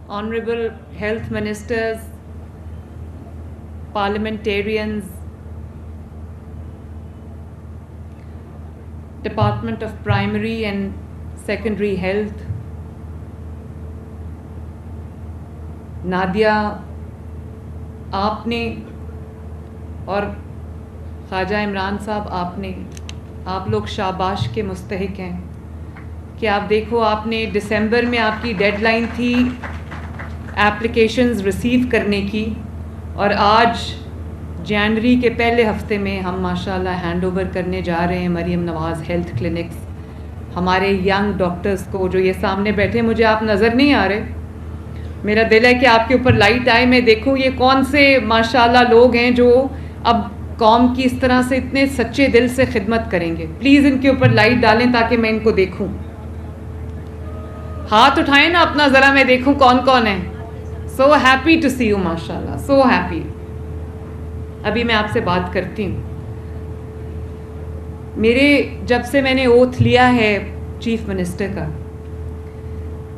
honorable health ministers, parliamentarians, Department of Primary and Secondary Health, Nadia, آپ نے اور خواجہ عمران صاحب آپ لوگ شاباش کے مستحق ہیں کہ آپ دیکھو، آپ نے دسمبر میں آپ کی ڈیڈ لائن تھی ایپلیکیشنز ریسیو کرنے کی، اور آج جنوری کے پہلے ہفتے میں ہم ماشاءاللہ ہینڈ اوور کرنے جا رہے ہیں مریم نواز ہیلتھ کلینکس ہمارے ینگ ڈاکٹرز کو. جو یہ سامنے بیٹھے، مجھے آپ نظر نہیں آ رہے، میرا دل ہے کہ آپ کے اوپر لائٹ آئے، میں دیکھوں یہ کون سے ماشاءاللہ لوگ ہیں جو اب قوم کی اس طرح سے اتنے سچے دل سے خدمت کریں گے. پلیز ان کے اوپر لائٹ ڈالیں تاکہ میں ان کو دیکھوں. ہاتھ اٹھائیں نا اپنا ذرا، میں دیکھوں کون کون ہے. So happy to see you, ماشاءاللہ، سو ہیپی. ابھی میں آپ سے بات کرتی ہوں. جب سے میں نے اوتھ لیا ہے چیف منسٹر کا،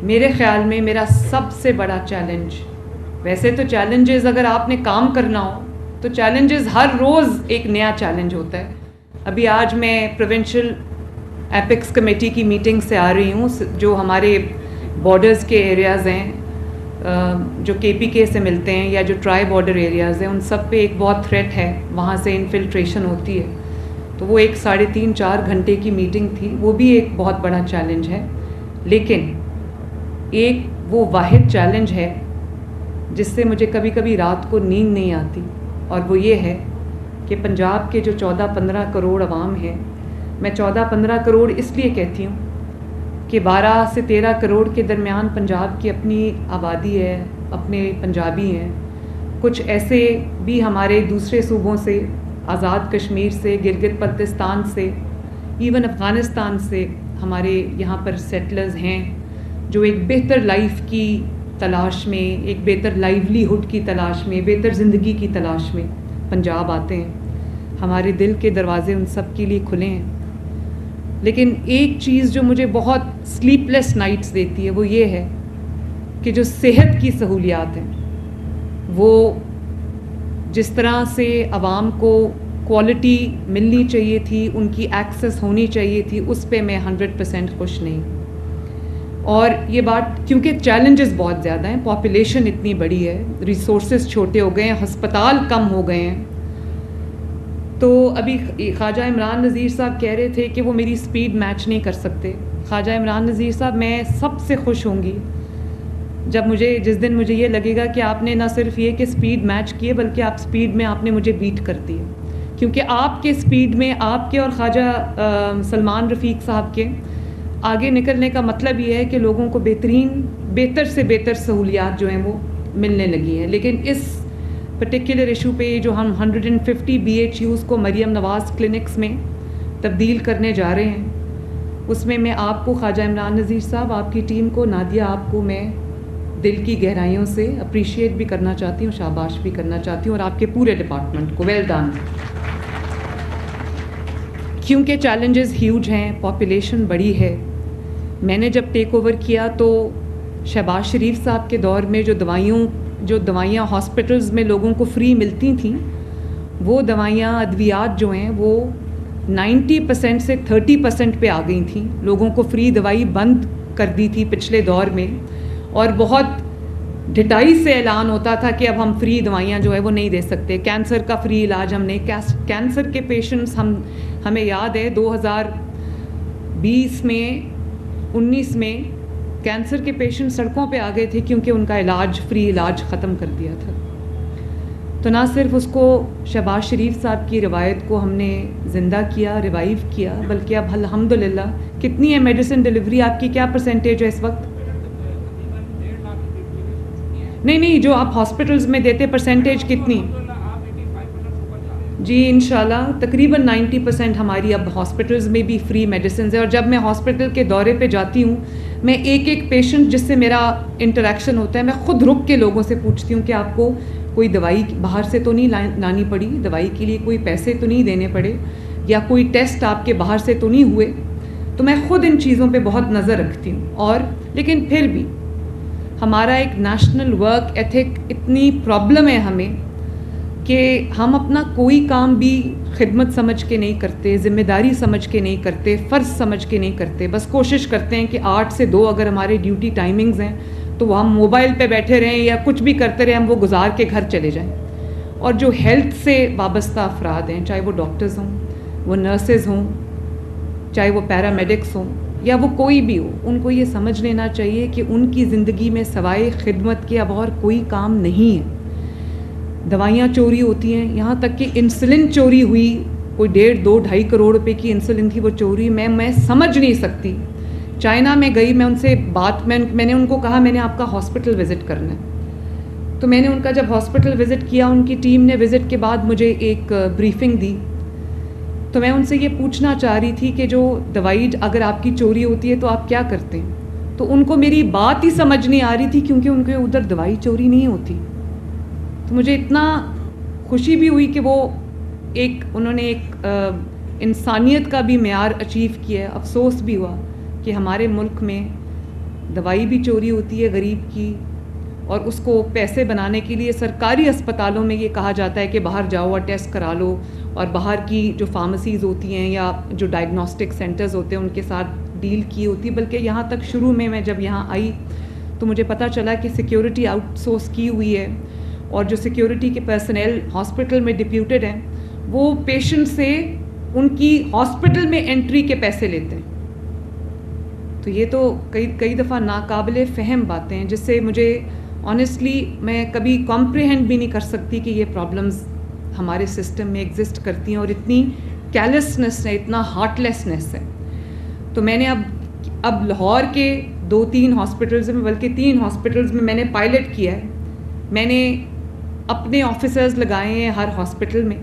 میرے خیال میں میرا سب سے بڑا چیلنج، ویسے تو چیلنجز اگر آپ نے کام کرنا ہو تو چیلنجز ہر روز ایک نیا چیلنج ہوتا ہے. ابھی آج میں پروونشل ایپکس کمیٹی کی میٹنگ سے آ رہی ہوں، جو ہمارے بارڈرز کے ایریاز ہیں، جو کے پی کے سے ملتے ہیں یا جو ٹرائی بارڈر ایریاز ہیں، ان سب پہ ایک بہت تھریٹ ہے، وہاں سے انفلٹریشن ہوتی ہے. تو وہ ایک 3.5-4 گھنٹے کی میٹنگ تھی، وہ بھی ایک بہت بڑا چیلنج ہے. لیکن ایک وہ واحد چیلنج ہے جس سے مجھے کبھی کبھی رات کو نیند نہیں آتی، اور وہ یہ ہے کہ پنجاب کے جو 14-15 کروڑ عوام ہیں، میں 14-15 کروڑ اس لیے کہتی ہوں کہ 12 سے 13 کروڑ کے درمیان پنجاب کی اپنی آبادی ہے، اپنے پنجابی ہیں. کچھ ایسے بھی ہمارے دوسرے صوبوں سے، آزاد کشمیر سے، گلگت بلتستان سے، ایون افغانستان سے ہمارے یہاں پر سیٹلرز ہیں جو ایک بہتر لائف کی تلاش میں، ایک بہتر لائیولی ہوڈ کی تلاش میں، بہتر زندگی کی تلاش میں پنجاب آتے ہیں. ہمارے دل کے دروازے ان سب کے لیے کھلے ہیں. لیکن ایک چیز جو مجھے بہت سلیپ لیس نائٹس دیتی ہے وہ یہ ہے کہ جو صحت کی سہولیات ہیں، وہ جس طرح سے عوام کو کوالٹی ملنی چاہیے تھی، ان کی ایکسیس ہونی چاہیے تھی، اس پہ میں 100% خوش نہیں. اور یہ بات کیونکہ چیلنجز بہت زیادہ ہیں، پاپولیشن اتنی بڑی ہے، ریسورسز چھوٹے ہو گئے ہیں، ہسپتال کم ہو گئے ہیں. تو ابھی خواجہ عمران نذیر صاحب کہہ رہے تھے کہ وہ میری سپیڈ میچ نہیں کر سکتے. خواجہ عمران نذیر صاحب، میں سب سے خوش ہوں گی جس دن مجھے یہ لگے گا کہ آپ نے نہ صرف یہ کہ سپیڈ میچ کیے، بلکہ آپ سپیڈ میں آپ نے مجھے بیٹ کر دی. کیونکہ آپ کے سپیڈ میں، آپ کے اور خواجہ سلمان رفیق صاحب کے آگے نکلنے کا مطلب یہ ہے کہ لوگوں کو بہتر سے بہتر سہولیات جو ہیں وہ ملنے لگی ہیں. لیکن اس پرٹیکولر ایشو پہ جو ہم 150 BHUs کو مریم نواز کلینکس میں تبدیل کرنے جا رہے ہیں، اس میں میں آپ کو خواجہ عمران نذیر صاحب، آپ کی ٹیم کو، نادیہ، آپ کو میں دل کی گہرائیوں سے اپریشیٹ بھی کرنا چاہتی ہوں، شاباش بھی کرنا چاہتی ہوں، اور آپ کے پورے ڈپارٹمنٹ کو ویل ڈن. کیونکہ چیلنجز ہیوج ہیں، پاپولیشن بڑی ہے. میں نے جب ٹیک اوور کیا تو شہباز شریف صاحب کے دور میں جو دوائیاں ہاسپٹلز میں لوگوں کو فری ملتی تھیں، وہ دوائیاں، ادویات جو ہیں وہ 90% سے 30% پہ آ گئی تھیں. لوگوں کو فری دوائی بند کر دی تھی پچھلے دور میں، اور بہت ڈھٹائی سے اعلان ہوتا تھا کہ اب ہم فری دوائیاں جو ہے وہ نہیں دے سکتے. کینسر کا فری علاج ہم نے، کینسر کے پیشنٹس ہمیں یاد ہے 2020 میں 19 میں کینسر کے پیشنٹ سڑکوں پہ آ گئے تھے کیونکہ ان کا فری علاج ختم کر دیا تھا. تو نہ صرف اس کو شہباز شریف صاحب کی روایت کو ہم نے زندہ کیا، ریوائیو کیا، بلکہ اب الحمدللہ کتنی ہے میڈیسن ڈلیوری آپ کی، کیا پرسنٹیج ہے اس وقت؟ نہیں، جو آپ ہاسپٹلز میں دیتے پرسنٹیج کتنی؟ جی انشاءاللہ تقریباً 90% ہماری اب ہاسپٹلز میں بھی فری میڈیسنز ہے. اور جب میں ہاسپٹل کے دورے پہ جاتی ہوں، میں ایک پیشنٹ جس سے میرا انٹریکشن ہوتا ہے، میں خود رک کے لوگوں سے پوچھتی ہوں کہ آپ کو کوئی دوائی باہر سے تو نہیں لانی پڑی، دوائی کے لیے کوئی پیسے تو نہیں دینے پڑے، یا کوئی ٹیسٹ آپ کے باہر سے تو نہیں ہوئے. تو میں خود ان چیزوں پہ بہت نظر رکھتی ہوں. اور لیکن پھر بھی ہمارا ایک نیشنل ورک ایتھک اتنی پرابلم ہے ہمیں کہ ہم اپنا کوئی کام بھی خدمت سمجھ کے نہیں کرتے، ذمہ داری سمجھ کے نہیں کرتے، فرض سمجھ کے نہیں کرتے. بس کوشش کرتے ہیں کہ 8 سے 2 اگر ہمارے ڈیوٹی ٹائمنگز ہیں تو وہ ہم موبائل پہ بیٹھے رہیں یا کچھ بھی کرتے رہیں، ہم وہ گزار کے گھر چلے جائیں. اور جو ہیلتھ سے وابستہ افراد ہیں، چاہے وہ ڈاکٹرز ہوں، وہ نرسز ہوں، چاہے وہ پیرامیڈکس ہوں یا وہ کوئی بھی ہو، ان کو یہ سمجھ لینا چاہیے کہ ان کی زندگی میں سوائے خدمت کے اب اور کوئی کام نہیں ہے. دوائیاں چوری ہوتی ہیں، یہاں تک کہ انسولن چوری ہوئی، کوئی 1.5 2.5 کروڑ روپے کی انسولن تھی، وہ چوری. میں سمجھ نہیں سکتی. چائنا میں گئی، میں ان سے میں نے ان کو کہا میں نے آپ کا ہاسپٹل وزٹ کرنا ہے. تو میں نے ان کا جب ہاسپٹل وزٹ کیا، ان کی ٹیم نے وزٹ کے بعد مجھے ایک بریفنگ دی. تو میں ان سے یہ پوچھنا چاہ رہی تھی کہ جو دوائی اگر آپ کی چوری ہوتی ہے تو آپ کیا کرتے ہیں. تو ان کو میری بات ہی سمجھ نہیں آ رہی تھی، کیونکہ ان کے ادھر دوائی چوری نہیں ہوتی. تو مجھے اتنا خوشی بھی ہوئی کہ وہ انہوں نے ایک انسانیت کا بھی معیار اچیو کیا ہے. افسوس بھی ہوا کہ ہمارے ملک میں دوائی بھی چوری ہوتی ہے غریب کی، اور اس کو پیسے بنانے کے لیے سرکاری اسپتالوں میں یہ کہا جاتا ہے کہ باہر جاؤ اور ٹیسٹ کرا لو، اور باہر کی جو فارمیسیز ہوتی ہیں یا جو ڈائگنوسٹک سینٹرز ہوتے ہیں ان کے ساتھ ڈیل کی ہوتی. بلکہ یہاں تک شروع میں جب یہاں آئی تو مجھے پتہ چلا کہ سیکیورٹی آؤٹ سورس کی ہوئی ہے، اور جو سیکیورٹی کے پرسنل ہاسپٹل میں ڈپیوٹیڈ ہیں وہ پیشنٹ سے ان کی ہاسپٹل میں انٹری کے پیسے لیتے ہیں. تو یہ تو کئی دفعہ ناقابل فہم باتیں ہیں، جس سے مجھے آنیسٹلی میں کبھی کمپریہینڈ بھی نہیں کر سکتی کہ یہ پرابلمز ہمارے سسٹم میں ایگزسٹ کرتی ہیں، اور اتنی کیرلیسنس ہے، اتنا ہارٹ لیسنس ہے. تو میں نے اب لاہور کے 2-3 ہاسپٹلز میں، بلکہ 3 ہاسپٹلز میں نے پائلٹ کیا ہے. میں نے اپنے آفیسرز لگائے ہیں ہر ہاسپٹل میں،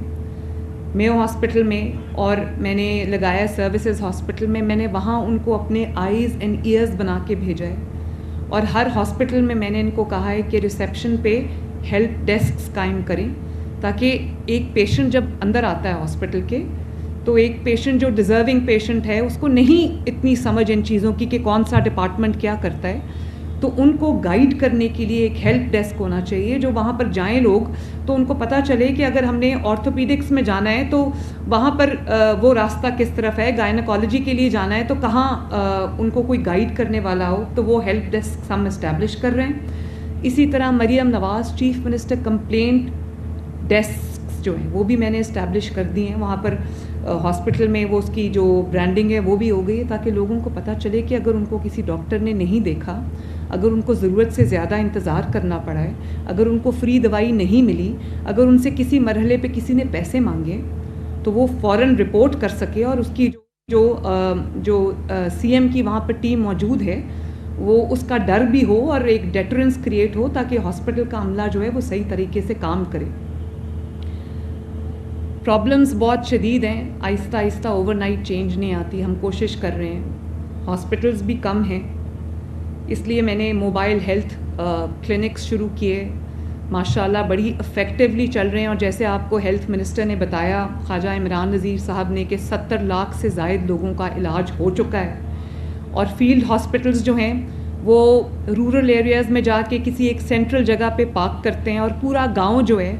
میو ہاسپٹل میں، اور میں نے لگایا سروسز ہاسپٹل میں. میں نے وہاں ان کو اپنے آئیز اینڈ ایئرز بنا کے بھیجا ہے. اور ہر ہاسپٹل میں نے ان کو کہا ہے کہ ریسیپشن پہ ہیلپ ڈیسکس قائم کریں، تاکہ ایک پیشنٹ جب اندر آتا ہے ہاسپٹل کے، تو ایک پیشنٹ جو ڈیزرونگ پیشنٹ ہے اس کو نہیں اتنی سمجھ ان چیزوں کی کہ کون سا ڈپارٹمنٹ کیا کرتا ہے، تو ان کو گائیڈ کرنے کے لیے ایک ہیلپ ڈیسک ہونا چاہیے. جو وہاں پر جائیں لوگ تو ان کو پتہ چلے کہ اگر ہم نے آرتھوپیڈکس میں جانا ہے تو وہاں پر وہ راستہ کس طرف ہے، گائنیکالوجی کے لیے جانا ہے تو کہاں ان کو کوئی گائیڈ کرنے والا ہو. تو وہ ہیلپ ڈیسک ہم اسٹیبلش کر رہے ہیں. اسی طرح Maryam Nawaz chief minister complaint desk جو ہیں وہ بھی میں نے اسٹیبلش کر دی ہیں. وہاں پر ہاسپٹل میں وہ اس کی جو برانڈنگ ہے وہ بھی ہو گئی ہے، تاکہ لوگوں کو پتہ چلے کہ اگر ان کو کسی ڈاکٹر نے نہیں دیکھا، اگر ان کو ضرورت سے زیادہ انتظار کرنا پڑا ہے، اگر ان کو فری دوائی نہیں ملی، اگر ان سے کسی مرحلے پہ کسی نے پیسے مانگے، تو وہ فوراً رپورٹ کر سکے. اور اس کی جو سی ایم کی وہاں پر ٹیم موجود ہے، وہ اس کا ڈر بھی ہو اور ایک ڈیٹرنس کریٹ ہو، تاکہ ہاسپٹل کا عملہ جو ہے وہ صحیح طریقے سے کام کرے. پرابلمز بہت شدید ہیں، آہستہ آہستہ اوور نائٹ چینج نہیں آتی. ہم کوشش کر رہے ہیں. ہاسپٹلز بھی کم ہیں، اس لیے میں نے موبائل ہیلتھ کلینکس شروع کیے. ماشاءاللہ بڑی افیکٹولی چل رہے ہیں. اور جیسے آپ کو ہیلتھ منسٹر نے بتایا، خواجہ عمران نذیر صاحب نے، کہ 70 لاکھ سے زائد لوگوں کا علاج ہو چکا ہے. اور فیلڈ ہاسپٹلز جو ہیں وہ رورل ایریاز میں جا کے کسی ایک سینٹرل جگہ پہ پارک کرتے ہیں، اور پورا گاؤں جو ہے،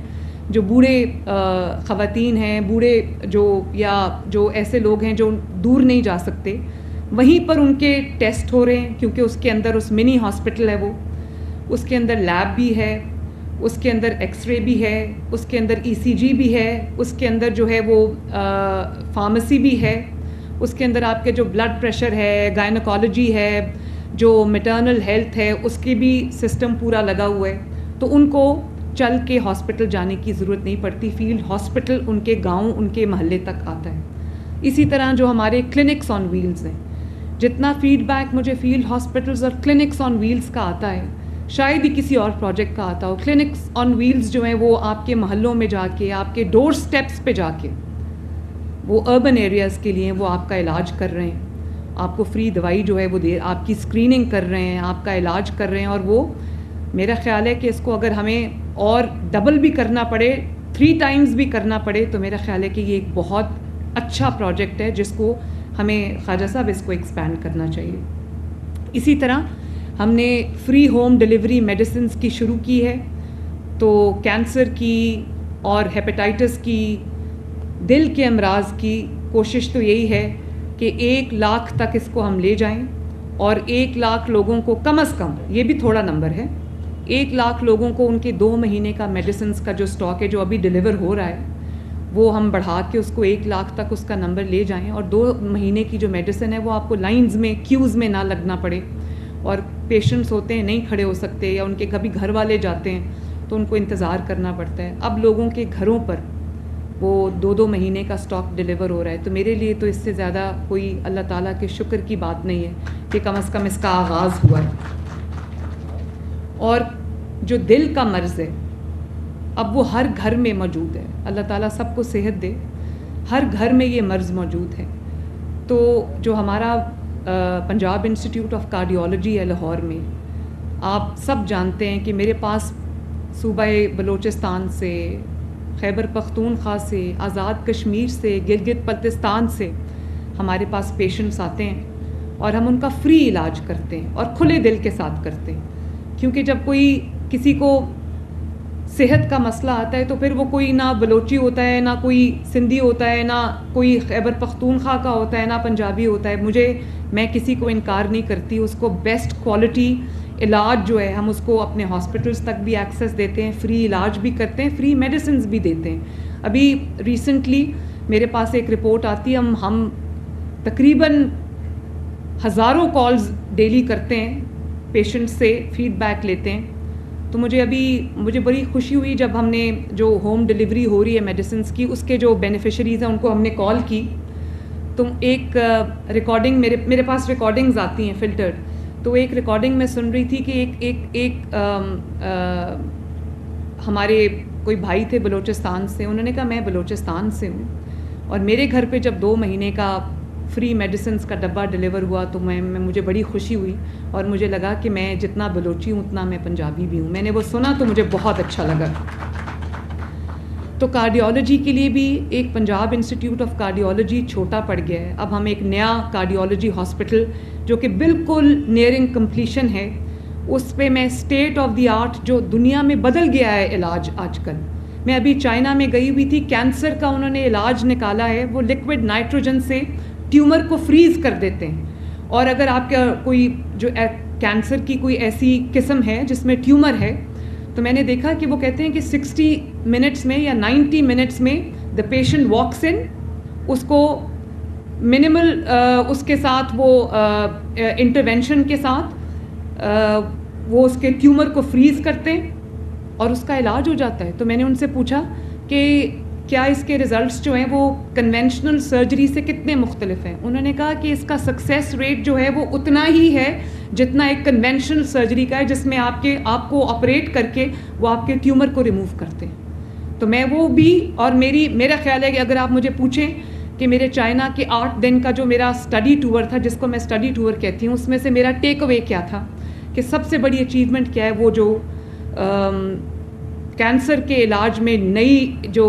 جو بوڑھے خواتین ہیں، بوڑھے جو ایسے لوگ ہیں جو دور نہیں جا سکتے، وہیں پر ان کے ٹیسٹ ہو رہے ہیں. کیونکہ اس کے اندر اس منی ہاسپٹل ہے، وہ اس کے اندر لیب بھی ہے، اس کے اندر ایکس رے بھی ہے، اس کے اندر ای سی جی بھی ہے، اس کے اندر جو ہے وہ فارمیسی بھی ہے، اس کے اندر آپ کے جو بلڈ پریشر ہے، گائنیکالوجی ہے، جو میٹرنل ہیلتھ ہے، اس کی بھی سسٹم پورا لگا ہوا ہے. تو ان کو چل کے ہاسپٹل جانے کی ضرورت نہیں پڑتی. فیلڈ ہاسپٹل ان کے گاؤں، ان کے محلے تک آتا ہے. اسی طرح جو ہمارے کلینکس آن ویلز ہیں، جتنا فیڈ بیک مجھے فیلڈ ہاسپٹلز اور کلینکس آن ویلز کا آتا ہے، شاید ہی کسی اور پروجیکٹ کا آتا ہو. کلینکس آن ویلز جو ہیں وہ آپ کے محلوں میں جا کے، آپ کے ڈور سٹیپس پہ جا کے، وہ اربن ایریاز کے لیے وہ آپ کا علاج کر رہے ہیں. آپ کو فری دوائی جو ہے وہ آپ کی اسکریننگ کر رہے ہیں، آپ کا علاج کر رہے ہیں. اور وہ میرا خیال ہے کہ اس کو اگر ہمیں اور ڈبل بھی کرنا پڑے، 3 ٹائمز بھی کرنا پڑے، تو میرا خیال ہے کہ یہ ایک بہت اچھا پروجیکٹ ہے، جس کو ہمیں خواجہ صاحب اس کو ایکسپینڈ کرنا چاہیے. اسی طرح ہم نے فری ہوم ڈلیوری میڈیسنز کی شروع کی ہے. تو کینسر کی اور ہیپیٹائٹس کی، دل کے امراض کی کوشش تو یہی ہے کہ 1 لاکھ تک اس کو ہم لے جائیں، اور 1 لاکھ لوگوں کو کم از کم، یہ بھی تھوڑا نمبر ہے، 1 لاکھ لوگوں کو ان کے 2 مہینے کا میڈیسنز کا جو سٹاک ہے جو ابھی ڈلیور ہو رہا ہے وہ ہم بڑھا کے اس کو 1 لاکھ تک اس کا نمبر لے جائیں، اور 2 مہینے کی جو میڈیسن ہے وہ آپ کو لائنز میں، کیوز میں نہ لگنا پڑے. اور پیشنٹس ہوتے ہیں نہیں کھڑے ہو سکتے، یا ان کے کبھی گھر والے جاتے ہیں تو ان کو انتظار کرنا پڑتا ہے. اب لوگوں کے گھروں پر وہ 2 مہینے کا سٹاک ڈلیور ہو رہا ہے. تو میرے لیے تو اس سے زیادہ کوئی اللہ تعالیٰ کے شکر کی بات نہیں ہے کہ کم از کم اس کا آغاز ہوا ہے. اور جو دل کا مرض ہے اب وہ ہر گھر میں موجود ہے. اللہ تعالیٰ سب کو صحت دے. ہر گھر میں یہ مرض موجود ہے. تو جو ہمارا پنجاب انسٹیٹیوٹ آف کارڈیولوجی ہے لاہور میں، آپ سب جانتے ہیں کہ میرے پاس صوبہ بلوچستان سے، خیبر پختونخوا سے، آزاد کشمیر سے، گلگت بلتستان سے ہمارے پاس پیشنٹس آتے ہیں، اور ہم ان کا فری علاج کرتے ہیں اور کھلے دل کے ساتھ کرتے ہیں. کیونکہ جب کوئی کسی کو صحت کا مسئلہ آتا ہے تو پھر وہ کوئی نہ بلوچی ہوتا ہے، نہ کوئی سندھی ہوتا ہے، نہ کوئی خیبر پختونخوا کا ہوتا ہے، نہ پنجابی ہوتا ہے. میں کسی کو انکار نہیں کرتی، اس کو بیسٹ کوالٹی علاج جو ہے ہم اس کو اپنے ہاسپٹلس تک بھی ایکسیس دیتے ہیں، فری علاج بھی کرتے ہیں، فری میڈیسنز بھی دیتے ہیں. ابھی ریسنٹلی میرے پاس ایک رپورٹ آتی ہے، ہم تقریباً ہزاروں کالز ڈیلی کرتے ہیں، پیشنٹ سے فیڈ بیک لیتے ہیں. تو مجھے بڑی خوشی ہوئی جب ہم نے جو ہوم ڈلیوری ہو رہی ہے میڈیسنز کی، اس کے جو بینیفیشریز ہیں ان کو ہم نے کال کی. تو ایک ریکارڈنگ میرے پاس ریکارڈنگز آتی ہیں فلٹرڈ، تو ایک ریکارڈنگ میں سن رہی تھی کہ ایک ہمارے کوئی بھائی تھے بلوچستان سے. انہوں نے کہا میں بلوچستان سے ہوں، اور میرے گھر پہ جب 2 مہینے کا فری میڈیسنز کا ڈبہ ڈلیور ہوا تو مجھے بڑی خوشی ہوئی، اور مجھے لگا کہ میں جتنا بلوچی ہوں اتنا میں پنجابی بھی ہوں. میں نے وہ سنا تو مجھے بہت اچھا لگا. تو کارڈیولوجی کے لیے بھی ایک پنجاب انسٹیٹیوٹ آف کارڈیولوجی چھوٹا پڑ گیا ہے. اب ہم ایک نیا کارڈیولوجی ہاسپٹل جو کہ بالکل نیئرنگ کمپلیشن ہے، اس پہ میں اسٹیٹ آف دی آرٹ، جو دنیا میں بدل گیا ہے علاج آج کل. میں ابھی چائنا میں گئی ہوئی تھی، کینسر کا انہوں نے علاج نکالا ہے. وہ لکوڈ نائٹروجن سے ٹیومر کو فریز کر دیتے ہیں، اور اگر آپ کا کوئی جو کینسر کی کوئی ایسی قسم ہے جس میں ٹیومر ہے، تو میں نے دیکھا کہ وہ کہتے ہیں کہ 60 منٹس میں یا 90 منٹس میں دا پیشنٹ واکس ان، اس کو منیمل اس کے ساتھ وہ انٹرونشن کے ساتھ وہ اس کے ٹیومر کو فریز کرتے ہیں اور اس کا علاج ہو جاتا ہے. تو میں نے ان سے پوچھا کہ کیا اس کے ریزلٹس جو ہیں وہ کنونشنل سرجری سے کتنے مختلف ہیں؟ انہوں نے کہا کہ اس کا سکسیس ریٹ جو ہے وہ اتنا ہی ہے جتنا ایک کنونشنل سرجری کا ہے، جس میں آپ کو آپریٹ کر کے وہ آپ کے ٹیومر کو ریموو کرتے ہیں. تو میں وہ بھی، اور میرا خیال ہے کہ اگر آپ مجھے پوچھیں کہ میرے چائنا کے 8 دن کا جو میرا اسٹڈی ٹور تھا، جس کو میں اسٹڈی ٹور کہتی ہوں، اس میں سے میرا ٹیک اوے کیا تھا کہ سب سے بڑی اچیومنٹ کیا ہے، وہ جو کینسر کے علاج میں نئی جو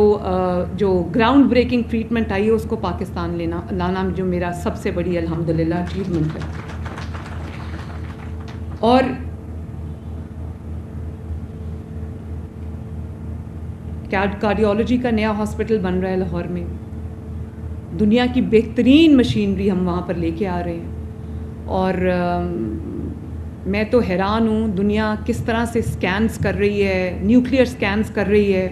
گراؤنڈ بریکنگ ٹریٹمنٹ آئی ہے، اس کو پاکستان لانا جو میرا سب سے بڑی الحمدللہ اچیومنٹ ہے. اور کارڈیولوجی کا نیا ہاسپٹل بن رہا ہے لاہور میں. دنیا کی بہترین مشینری ہم وہاں پر لے کے آ رہے ہیں، اور میں تو حیران ہوں دنیا کس طرح سے سکینز کر رہی ہے، نیوکلیئر سکینز کر رہی ہے،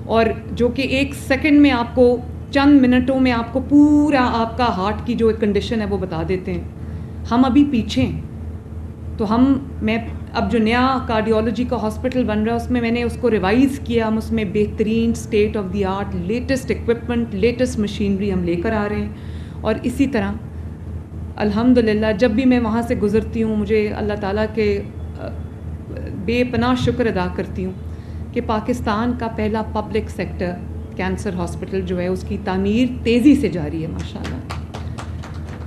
اور جو کہ 1 سیکنڈ میں آپ کو، چند منٹوں میں آپ کو پورا آپ کا ہارٹ کی جو کنڈیشن ہے وہ بتا دیتے ہیں. ہم ابھی پیچھے ہیں. تو میں اب جو نیا کارڈیولوجی کا ہاسپٹل بن رہا ہے، اس میں نے اس کو ریوائز کیا. ہم اس میں بہترین state of the art, latest equipment, latest machinery ہم لے کر آ رہے ہیں. اور اسی طرح الحمدللہ جب بھی میں وہاں سے گزرتی ہوں، مجھے اللہ تعالیٰ کے بے پناہ شکر ادا کرتی ہوں کہ پاکستان کا پہلا پبلک سیکٹر کینسر ہاسپٹل جو ہے اس کی تعمیر تیزی سے جاری ہے ماشاءاللہ.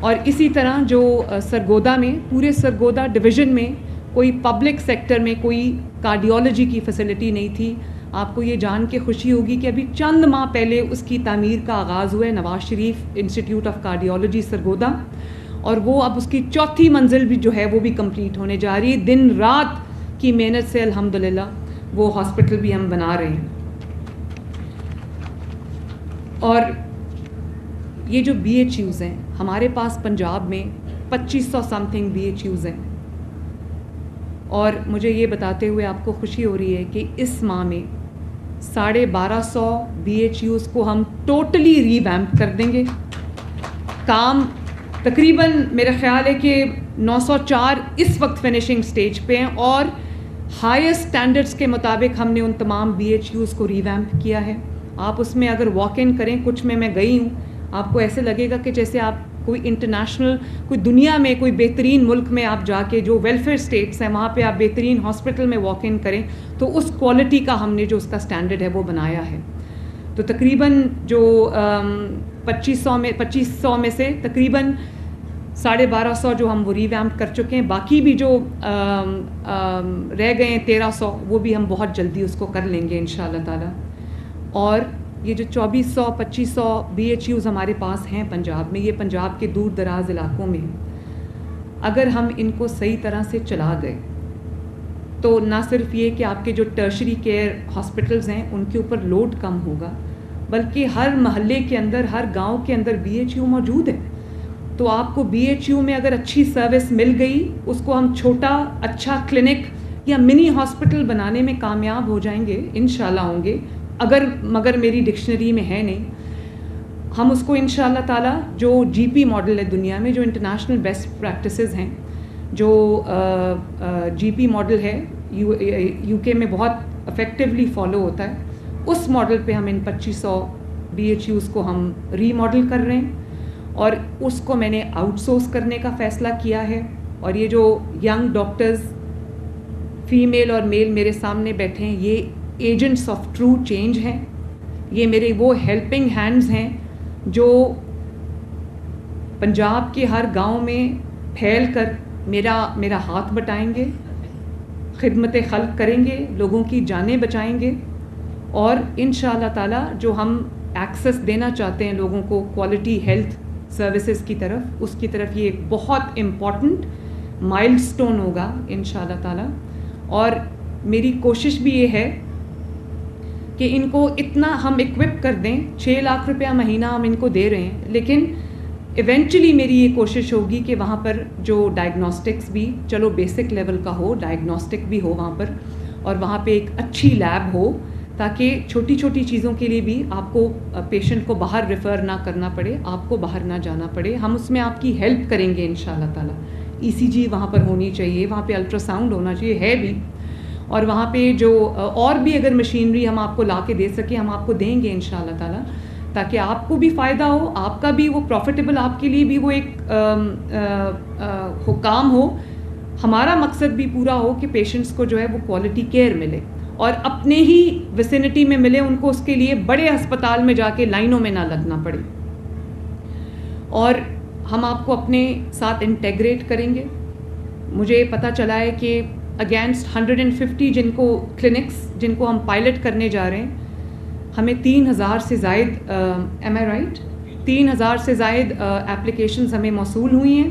اور اسی طرح جو سرگودا میں، پورے سرگودا ڈویژن میں کوئی پبلک سیکٹر میں کوئی کارڈیولوجی کی فیسلٹی نہیں تھی. آپ کو یہ جان کے خوشی ہوگی کہ ابھی چند ماہ پہلے اس کی تعمیر کا آغاز ہوا ہے، Nawaz Sharif institute of cardiology Sargodha. اور وہ اب اس کی چوتھی منزل بھی جو ہے وہ بھی کمپلیٹ ہونے جا رہی ہے. دن رات کی محنت سے الحمدللہ وہ ہاسپٹل بھی ہم بنا رہے ہیں. اور یہ جو بی ایچ یوز ہیں ہمارے پاس پنجاب میں 2500 something B H Us ہیں, اور مجھے یہ بتاتے ہوئے آپ کو خوشی ہو رہی ہے کہ اس ماہ میں 1250 بی ایچ یوز کو ہم ٹوٹلی ری ویمپ کر دیں گے. کام تقریباً میرا خیال ہے کہ 904 اس وقت فنیشنگ سٹیج پہ ہیں, اور ہائیسٹ سٹینڈرڈس کے مطابق ہم نے ان تمام بی ایچ یوز کو ری ویمپ کیا ہے. آپ اس میں اگر واک ان کریں, کچھ میں گئی ہوں, آپ کو ایسے لگے گا کہ جیسے آپ کوئی انٹرنیشنل, کوئی دنیا میں کوئی بہترین ملک میں آپ جا کے, جو ویلفیئر اسٹیٹس ہیں وہاں پہ آپ بہترین ہاسپٹل میں واک ان کریں, تو اس کوالٹی کا ہم نے جو اس کا اسٹینڈرڈ ہے وہ بنایا ہے. تو تقریباً جو 2500 میں سے تقریباً 1250 جو ہم وہ ری ویمپ کر چکے ہیں. باقی بھی جو رہ گئے ہیں 1300 وہ بھی ہم بہت جلدی اس کو کر لیں گے انشاءاللہ تعالی. اور یہ جو 2400-2500 بی ایچ یوز ہمارے پاس ہیں پنجاب میں, یہ پنجاب کے دور دراز علاقوں میں, اگر ہم ان کو صحیح طرح سے چلا گئے تو نہ صرف یہ کہ آپ کے جو ٹرشری کیئر ہاسپٹلز ہیں ان کے اوپر لوڈ کم ہوگا, بلکہ ہر محلے کے اندر, ہر گاؤں کے اندر بی ایچ یو موجود ہے. تو آپ کو بی ایچ یو میں اگر اچھی سروس مل گئی, اس کو ہم چھوٹا اچھا کلینک یا منی ہاسپٹل بنانے میں کامیاب ہو جائیں گے, انشاءاللہ ہوں گے, مگر میری ڈکشنری میں ہے نہیں. ہم اس کو انشاءاللہ تعالی جو جی پی ماڈل ہے دنیا میں, جو انٹرنیشنل بیسٹ پریکٹسز ہیں, جو جی پی ماڈل ہے یو کے میں بہت افیکٹولی فالو ہوتا ہے, اس ماڈل پہ ہم ان 2500 بی ایچ یوز کو ہم ری ماڈل کر رہے ہیں, اور اس کو میں نے آؤٹ سورس کرنے کا فیصلہ کیا ہے. اور یہ جو ینگ ڈاکٹرز فیمیل اور میل میرے سامنے بیٹھے ہیں, یہ ایجنٹس آف ٹرو چینج ہیں. یہ میرے وہ ہیلپنگ ہینڈز ہیں جو پنجاب کے ہر گاؤں میں پھیل کر میرا ہاتھ بٹائیں گے, خدمت خلق کریں گے, لوگوں کی جانیں بچائیں گے, اور انشاءاللہ تعالی جو ہم ایکسس دینا چاہتے ہیں لوگوں کو کوالٹی ہیلتھ سروسز کی طرف, اس کی طرف یہ ایک بہت امپورٹنٹ مائل سٹون ہوگا انشاءاللہ تعالی. اور میری کوشش بھی یہ ہے کہ ان کو اتنا ہم اکوپ کر دیں, 6 لاکھ روپیہ مہینہ ہم ان کو دے رہے ہیں, لیکن ایونچولی میری یہ کوشش ہوگی کہ وہاں پر جو ڈائگنوسٹکس بھی چلو بیسک لیول کا ہو, ڈائگنوسٹک بھی ہو وہاں پر, اور وہاں پہ ایک اچھی لیب ہو, تاکہ چھوٹی چھوٹی چیزوں کے لیے بھی آپ کو پیشنٹ کو باہر ریفر نہ کرنا پڑے, آپ کو باہر نہ جانا پڑے. ہم اس میں آپ کی ہیلپ کریں گے انشاءاللہ تعالی. ای سی جی وہاں پر ہونی چاہیے, وہاں پہ الٹرا ساؤنڈ ہونا چاہیے, ہے بھی, اور وہاں پہ جو اور بھی اگر مشینری ہم آپ کو لا کے دے سکیں ہم آپ کو دیں گے انشاءاللہ تعالی, تاکہ آپ کو بھی فائدہ ہو, آپ کا بھی وہ پروفیٹیبل, آپ کے لیے بھی وہ ایک کام ہو. ہمارا مقصد بھی پورا ہو کہ پیشنٹس کو جو ہے وہ کوالٹی کیئر ملے, اور اپنے ہی ویسینٹی میں ملے ان کو, اس کے لیے بڑے ہسپتال میں جا کے لائنوں میں نہ لگنا پڑے. اور ہم آپ کو اپنے ساتھ انٹیگریٹ کریں گے. مجھے پتہ چلا ہے کہ اگینسٹ 150 جن کو ہم پائلٹ کرنے جا رہے ہیں, ہمیں 3000 سے زائد ایم آئی رائٹ 3000 سے زائد اپلیکیشنز ہمیں موصول ہوئی ہیں,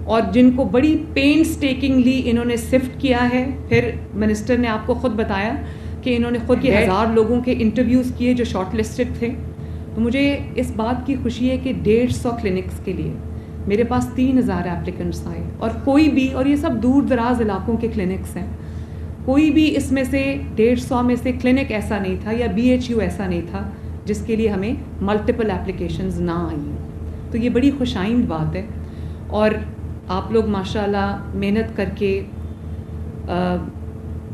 اور جن کو بڑی پینسٹیکنگلی انہوں نے سفٹ کیا ہے. پھر منسٹر نے آپ کو خود بتایا کہ انہوں نے خود 1000 لوگوں کے انٹرویوز کیے جو شارٹ لسٹڈ تھے. تو مجھے اس بات کی خوشی ہے کہ 150 کلینکس کے لیے میرے پاس 3000 ایپلیکنٹس آئے, اور کوئی بھی, اور یہ سب دور دراز علاقوں کے کلینکس ہیں, کوئی بھی اس میں سے 150 میں سے کلینک ایسا نہیں تھا یا بی ایچ یو ایسا نہیں تھا جس کے لیے ہمیں ملٹیپل ایپلیکیشنز نہ آئیں. تو یہ بڑی خوش آئند بات ہے. اور آپ لوگ ماشاءاللہ محنت کر کے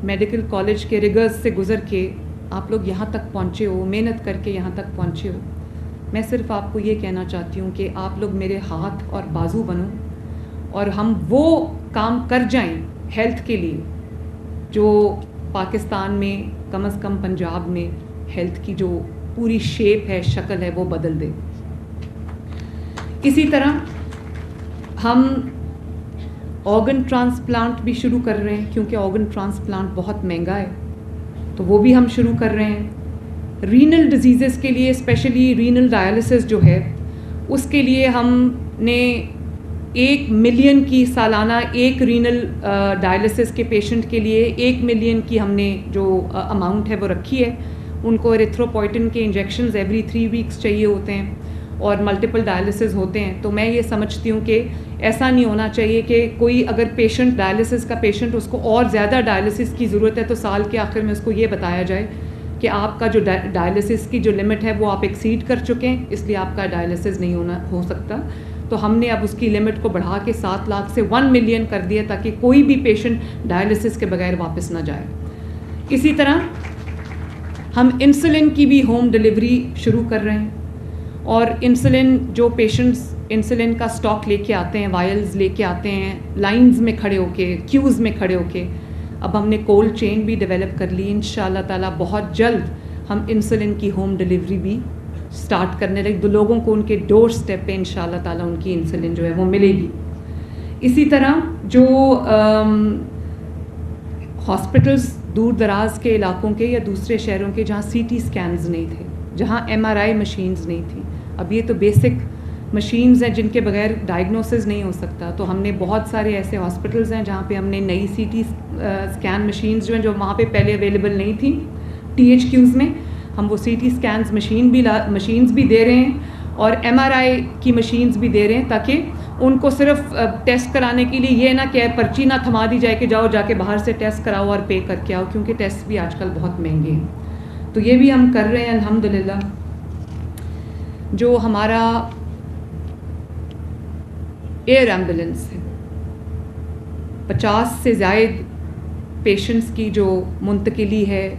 میڈیکل کالج کے ریگرز سے گزر کے آپ لوگ یہاں تک پہنچے ہو, محنت کر کے یہاں تک پہنچے ہو. میں صرف آپ کو یہ کہنا چاہتی ہوں کہ آپ لوگ میرے ہاتھ اور بازو بنو, اور ہم وہ کام کر جائیں ہیلتھ کے لیے جو پاکستان میں, کم از کم پنجاب میں ہیلتھ کی جو پوری شیپ ہے, شکل ہے, وہ بدل دے. اسی طرح ہم آرگن ٹرانسپلانٹ بھی شروع کر رہے ہیں, کیونکہ آرگن ٹرانسپلانٹ بہت مہنگا ہے, تو وہ بھی ہم شروع کر رہے ہیں. رینل ڈیزیزز کے لیے, اسپیشلی رینل ڈائلسس جو ہے, اس کے لیے ہم نے 1 ملین کی سالانہ ایک رینل ڈائلسس کے پیشنٹ کے لیے 1 ملین کی ہم نے جو اماؤنٹ ہے وہ رکھی ہے. ان کو ایریتھروپوئٹن کے انجیکشنز ایوری 3 ویکس چاہیے ہوتے ہیں اور ملٹیپل ڈائلسس ہوتے ہیں. تو میں یہ سمجھتی ہوں کہ ایسا نہیں ہونا چاہیے کہ کوئی اگر پیشنٹ ڈائلسس کا پیشنٹ اس کو اور زیادہ ڈائلسس کی ضرورت ہے تو سال کے آخر میں اس کو یہ بتایا جائے کہ آپ کا جو ڈائلسس کی جو لمٹ ہے وہ آپ ایکسیڈ کر چکے ہیں, اس لیے آپ کا ڈائلسس نہیں ہو سکتا. تو ہم نے اب اس کی لمٹ کو بڑھا کے 7 لاکھ سے 1 ملین کر دیا تاکہ کوئی بھی پیشنٹ ڈائلسس کے بغیر واپس نہ جائے. اسی طرح ہم انسولن کی بھی ہوم ڈلیوری شروع کر رہے ہیں, اور انسولن جو پیشنٹس انسولن کا سٹاک لے کے آتے ہیں, وائلز لے کے آتے ہیں لائنز میں کھڑے ہو کے, کیوز میں کھڑے ہو کے, اب ہم نے کولڈ چین بھی ڈیولپ کر لی. انشاءاللہ تعالیٰ بہت جلد ہم انسولن کی ہوم ڈلیوری بھی سٹارٹ کرنے لگے, دو لوگوں کو ان کے ڈور سٹیپ پہ انشاءاللہ تعالیٰ ان کی انسولن جو ہے وہ ملے گی. اسی طرح جو ہاسپٹلز دور دراز کے علاقوں کے یا دوسرے شہروں کے جہاں سی ٹی اسکینز نہیں تھے, جہاں MRI مشینز نہیں تھیں, اب یہ تو بیسک مشینز ہیں جن کے بغیر ڈائگنوسز نہیں ہو سکتا, تو ہم نے بہت سارے ایسے ہاسپٹلز ہیں جہاں پہ ہم نے نئی سی ٹی اسکین مشینز جو ہیں جو وہاں پہ پہلے اویلیبل نہیں تھیں THQs میں, ہم وہ سی ٹی اسکینز مشینز بھی دے رہے ہیں اور MRI کی مشینز بھی دے رہے ہیں تاکہ ان کو صرف ٹیسٹ کرانے کے لیے یہ نہ کہ پرچی نہ تھما دی جائے کہ جاؤ جا کے باہر سے ٹیسٹ کراؤ اور پے کر کے آؤ, کیونکہ ٹیسٹ بھی آج کل بہت مہنگے ہیں. تو یہ بھی ہم کر رہے ہیں الحمدللہ. جو ہمارا ایئر ایمبولینس ہے, 50 سے زائد پیشنٹس کی جو منتقلی ہے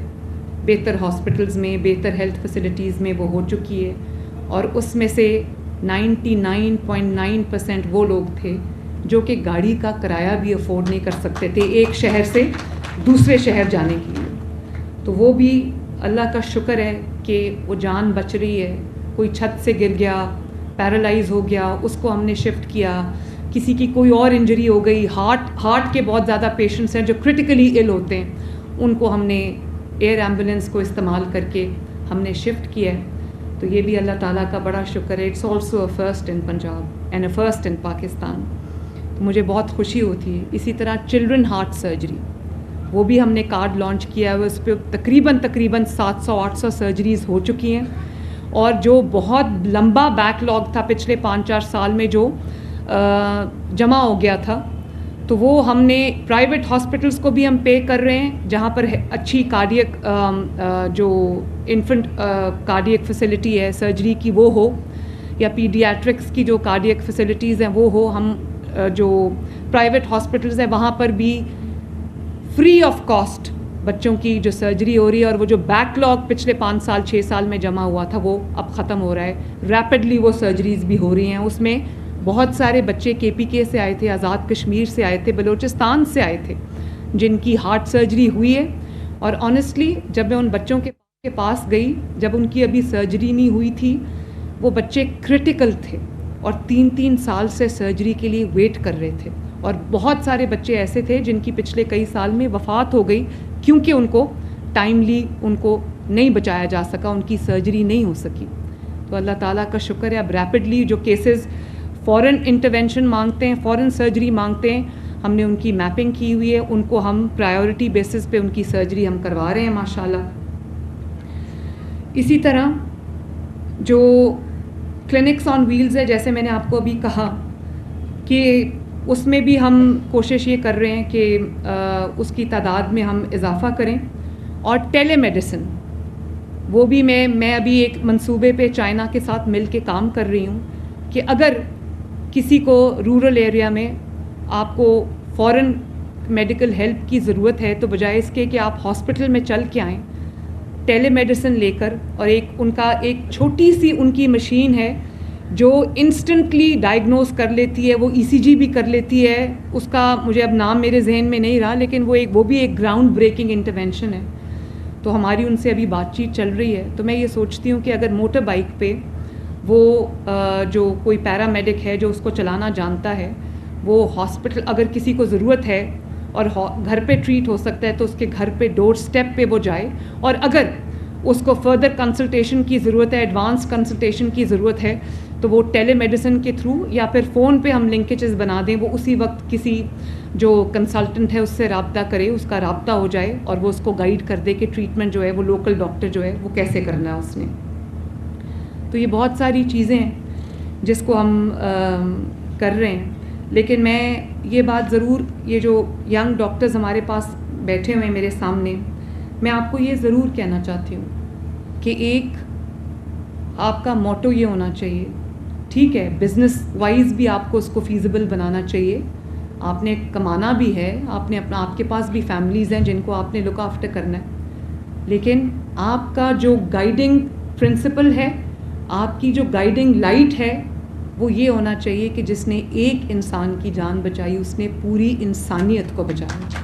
بہتر ہاسپٹلز میں, بہتر ہیلتھ فیسلٹیز میں وہ ہو چکی ہے, اور اس میں سے 99.9% وہ لوگ تھے جو کہ گاڑی کا کرایہ بھی افورڈ نہیں کر سکتے تھے ایک شہر سے دوسرے شہر جانے کے لیے. تو وہ بھی اللہ کا شکر ہے کہ وہ جان بچ رہی ہے. کوئی چھت سے گر گیا, پیرالائز ہو گیا, اس کو ہم نے شفٹ کیا. کسی کی کوئی اور انجری ہو گئی, ہارٹ کے بہت زیادہ پیشنٹس ہیں جو کرٹیکلی ایل ہوتے ہیں, ان کو ہم نے ایئر ایمبولینس کو استعمال کر کے ہم نے شفٹ کیا ہے. تو یہ بھی اللہ تعالیٰ کا بڑا شکر ہے. It's also A first in Punjab and A first in Pakistan. تو مجھے بہت خوشی ہوتی ہے. اسی طرح چلڈرن ہارٹ سرجری, وہ بھی ہم نے کارڈ لانچ کیا ہے. اس پہ تقریباً 700-800 سرجریز ہو چکی ہیں, اور جو بہت لمبا بیک لاگ تھا پچھلے 5-4 سال میں جو جمع ہو گیا تھا, تو وہ ہم نے پرائیویٹ ہاسپٹلس کو بھی ہم پے کر رہے ہیں جہاں پر اچھی کارڈیک جو انفنٹ کارڈیک فیسلٹی ہے سرجری کی وہ ہو, یا پیڈیاٹرکس کی جو کارڈیک فیسلٹیز ہیں وہ ہو. ہم جو پرائیویٹ ہاسپٹلز ہیں وہاں پر بھی فری آف کاسٹ بچوں کی جو سرجری ہو رہی ہے, اور وہ جو بیک لاگ پچھلے 5 سال 6 سال میں جمع ہوا تھا وہ اب ختم ہو رہا ہے. ریپڈلی وہ سرجریز بھی ہو رہی ہیں. اس میں بہت سارے بچے KPK سے آئے تھے, آزاد کشمیر سے آئے تھے, بلوچستان سے آئے تھے, جن کی ہارٹ سرجری ہوئی ہے. اور آنیسٹلی جب میں ان بچوں کے پاس گئی, جب ان کی ابھی سرجری نہیں ہوئی تھی, وہ بچے کرٹیکل تھے اور 3 سال سے سرجری کے لیے ویٹ کر رہے تھے. اور بہت سارے بچے ایسے تھے جن کی پچھلے کئی سال میں وفات ہو گئی کیونکہ ان کو ٹائملی ان کو نہیں بچایا جا سکا, ان کی سرجری نہیں ہو سکی. تو اللہ تعالیٰ کا شکر ہے اب ریپڈلی جو کیسز فوراً انٹرونشن مانگتے ہیں, فوراً سرجری مانگتے ہیں, ہم نے ان کی میپنگ کی ہوئی ہے, ان کو ہم پرائیورٹی بیسس پہ ان کی سرجری ہم کروا رہے ہیں ماشاءاللہ. اسی طرح جو کلینکس آن ویلز ہے, جیسے میں نے آپ کو ابھی کہا کہ اس میں بھی ہم کوشش یہ کر رہے ہیں کہ اس کی تعداد میں ہم اضافہ کریں. اور ٹیلی میڈیسن, وہ بھی میں ابھی ایک منصوبے پہ چائنا کے ساتھ مل کے کام کر رہی ہوں کہ اگر کسی کو رورل ایریا میں آپ کو فوراً میڈیکل ہیلپ کی ضرورت ہے تو بجائے اس کے کہ آپ ہاسپٹل میں چل کے آئیں, ٹیلی میڈیسن لے کر, اور ان کا ایک چھوٹی سی ان کی مشین ہے جو انسٹنٹلی ڈائگنوز کر لیتی ہے, وہ ECG بھی کر لیتی ہے. اس کا مجھے اب نام میرے ذہن میں نہیں رہا, لیکن وہ بھی ایک گراؤنڈ بریکنگ انٹرونشن ہے. تو ہماری ان سے ابھی بات چیت چل رہی ہے. تو میں یہ سوچتی ہوں کہ اگر موٹر بائک پہ وہ جو کوئی پیرامیڈک ہے جو اس کو چلانا جانتا ہے, وہ ہاسپٹل اگر کسی کو ضرورت ہے اور گھر پہ ٹریٹ ہو سکتا ہے تو اس کے گھر پہ ڈور سٹیپ پہ وہ جائے, اور اگر اس کو فردر کنسلٹیشن کی ضرورت ہے, ایڈوانس کنسلٹیشن کی ضرورت ہے, تو وہ ٹیلی میڈیسن کے تھرو یا پھر فون پہ ہم لنکیجز بنا دیں, وہ اسی وقت کسی جو کنسلٹنٹ ہے اس سے رابطہ کرے, اس کا رابطہ ہو جائے اور وہ اس کو گائیڈ کر دے کہ ٹریٹمنٹ جو ہے وہ لوکل ڈاکٹر جو ہے وہ کیسے کرنا ہے اس نے. تو یہ بہت ساری چیزیں ہیں جس کو ہم کر رہے ہیں. لیکن میں یہ بات ضرور, یہ جو ینگ ڈاکٹرز ہمارے پاس بیٹھے ہوئے ہیں میرے سامنے, میں آپ کو یہ ضرور کہنا چاہتی ہوں کہ ایک آپ کا موٹو یہ ہونا چاہیے, ٹھیک ہے بزنس وائز بھی آپ کو اس کو فیزیبل بنانا چاہیے, آپ نے کمانا بھی ہے, آپ نے اپنا, آپ کے پاس بھی فیملیز ہیں جن کو آپ نے لک آفٹر کرنا ہے, لیکن آپ کا جو گائیڈنگ پرنسپل ہے, آپ کی جو گائیڈنگ لائٹ ہے, وہ یہ ہونا چاہیے کہ جس نے ایک انسان کی جان بچائی اس نے پوری انسانیت کو بچایا.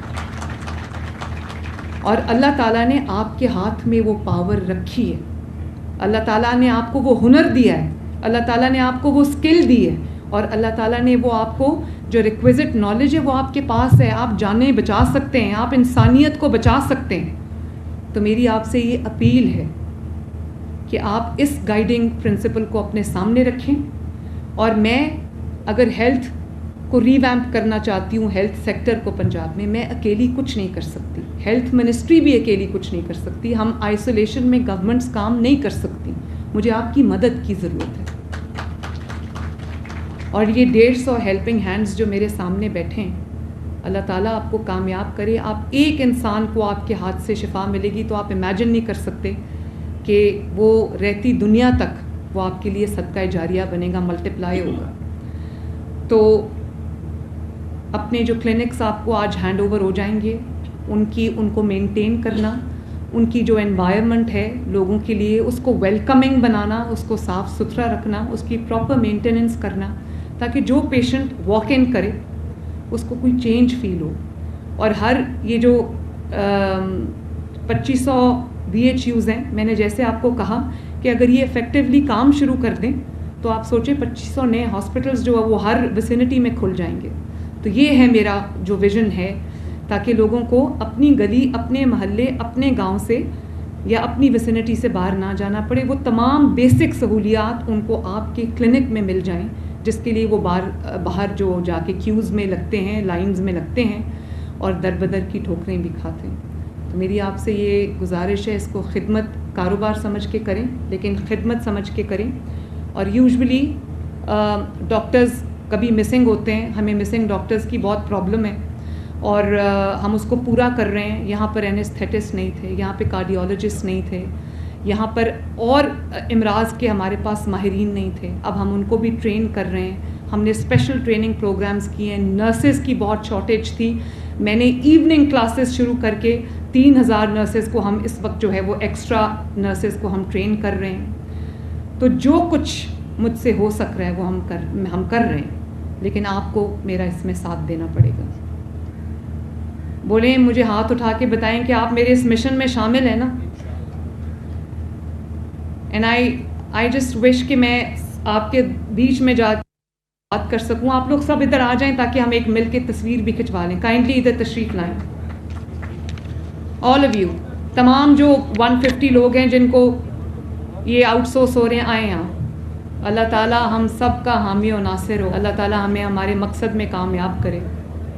اور اللہ تعالیٰ نے آپ کے ہاتھ میں وہ پاور رکھی ہے, اللہ تعالیٰ نے آپ کو وہ ہنر دیا ہے, اللہ تعالیٰ نے آپ کو وہ اسکل دی ہے, اور اللہ تعالیٰ نے وہ آپ کو جو ریکویزٹ نالج ہے وہ آپ کے پاس ہے, آپ جانیں بچا سکتے ہیں, آپ انسانیت کو بچا سکتے ہیں. تو میری آپ سے یہ اپیل ہے کہ آپ اس گائیڈنگ پرنسپل کو اپنے سامنے رکھیں. اور میں اگر ہیلتھ کو ریویمپ کرنا چاہتی ہوں, ہیلتھ سیکٹر کو پنجاب میں اکیلی کچھ نہیں کر سکتی, ہیلتھ منسٹری بھی اکیلی کچھ نہیں کر سکتی, ہم آئسولیشن میں گورنمنٹس کام نہیں کر سکتی, مجھے آپ کی مدد کی ضرورت ہے. اور یہ 150 ہیلپنگ ہینڈز جو میرے سامنے بیٹھے ہیں, اللہ تعالیٰ آپ کو کامیاب کرے. آپ ایک انسان کو آپ کے ہاتھ سے شفا ملے گی تو آپ امیجن نہیں کر سکتے کہ وہ رہتی دنیا تک وہ آپ کے لیے صدقہ جاریہ بنے گا, ملٹیپلائی ہوگا. تو اپنے جو کلینکس آپ کو آج ہینڈ اوور ہو جائیں گے, ان کو مینٹین کرنا, ان کی جو انوائرمنٹ ہے لوگوں کے لیے اس کو ویلکمنگ بنانا, اس کو صاف ستھرا رکھنا, اس کی پراپر مینٹیننس کرنا, تاکہ جو پیشنٹ واک ان کرے اس کو کوئی چینج فیل ہو. اور ہر یہ جو 2500 VHUs ہیں, میں نے جیسے آپ کو کہا کہ اگر یہ افیکٹولی کام شروع کر دیں تو آپ سوچیں 2500 نئے ہاسپٹلز جو ہے وہ ہر ویسینٹی میں کھل جائیں گے. تو یہ ہے میرا جو ویژن ہے, تاکہ لوگوں کو اپنی گلی, اپنے محلے, اپنے گاؤں سے یا اپنی ویسینٹی سے باہر نہ جانا پڑے, وہ تمام بیسک سہولیات ان کو آپ کے کلینک میں مل جائیں, جس کے لیے وہ باہر جو جا کے کیوز میں لگتے ہیں, لائنز میں لگتے ہیں اور در بدر کی ٹھوکریں بھی کھاتے ہیں. تو میری آپ سے یہ گزارش ہے, اس کو خدمت کاروبار سمجھ کے کریں, لیکن خدمت سمجھ کے کریں. اور یوزولی ڈاکٹرز کبھی مسنگ ہوتے ہیں, ہمیں مسنگ ڈاکٹرز کی بہت پرابلم ہے اور ہم اس کو پورا کر رہے ہیں. یہاں پر اینستھیٹسٹ نہیں تھے, یہاں پہ کارڈیولوجسٹ نہیں تھے, یہاں پر اور امراض کے ہمارے پاس ماہرین نہیں تھے. اب ہم ان کو بھی ٹرین کر رہے ہیں, ہم نے اسپیشل ٹریننگ پروگرامز کیے ہیں. نرسز کی بہت شارٹیج تھی, میں نے ایوننگ کلاسز شروع کر کے 3000 نرسز کو ہم اس وقت جو ہے وہ ایکسٹرا نرسز کو ہم ٹرین کر رہے ہیں. تو جو کچھ مجھ سے ہو سک رہا ہے وہ ہم کر رہے ہیں, لیکن آپ کو میرا اس میں ساتھ دینا پڑے گا. بولیں, مجھے ہاتھ اٹھا کے بتائیں کہ آپ میرے اس مشن میں شامل ہیں نا. اینڈ آئی جسٹ وش کہ میں آپ کے بیچ میں جا بات کر سکوں. آپ لوگ سب ادھر آ جائیں تاکہ ہم ایک مل کے تصویر بھی کھنچوا لیں. کائنڈلی ادھر تشریف لائیں, آل آف یو, تمام جو 150 لوگ ہیں جن کو یہ آؤٹ سورس ہو رہے ہیں, آئیں یہاں. اللہ تعالیٰ ہم سب کا حامی و ناصر ہو, اللہ تعالیٰ ہمیں ہمارے مقصد میں کامیاب کرے.